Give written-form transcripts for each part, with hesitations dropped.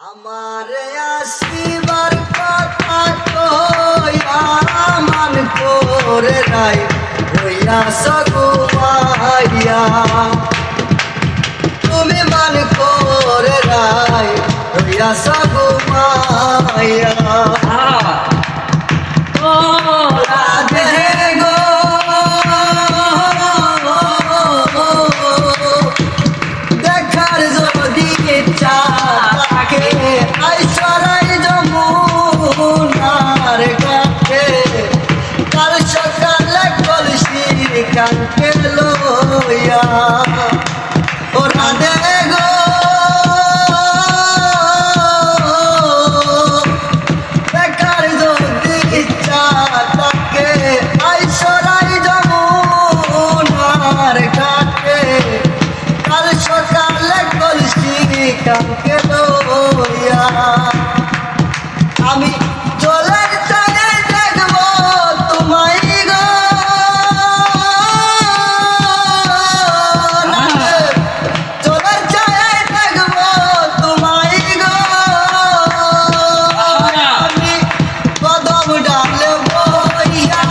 আমারে আসিবার কথা কইয়া মান করে নাই হইয়া সগুমাইয়া তুমি মান করে নাই হইয়া সগুমাইয়া ও রাধে গো দেখার যদি ইচ্ছা থাকে আইসরাই যমুনার ঘাটে কাল সকালে কলসি কানকে লইয়া ও রাধে গো দেখার যদি ইচ্ছা থাকে আইসরাই যমুনার ঘাটে কাল সকালে কলসি কানকে লইয়া আমি জলের চায়ে দেখব তোমায় গো জলের চায়ে দেখব তোমায় গো আমি কদম ডালে বইয়া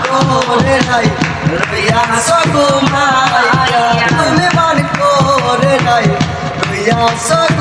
করে নাই রইয়া সগুমাইয়া তুমি মান করে নাই রইয়া সগ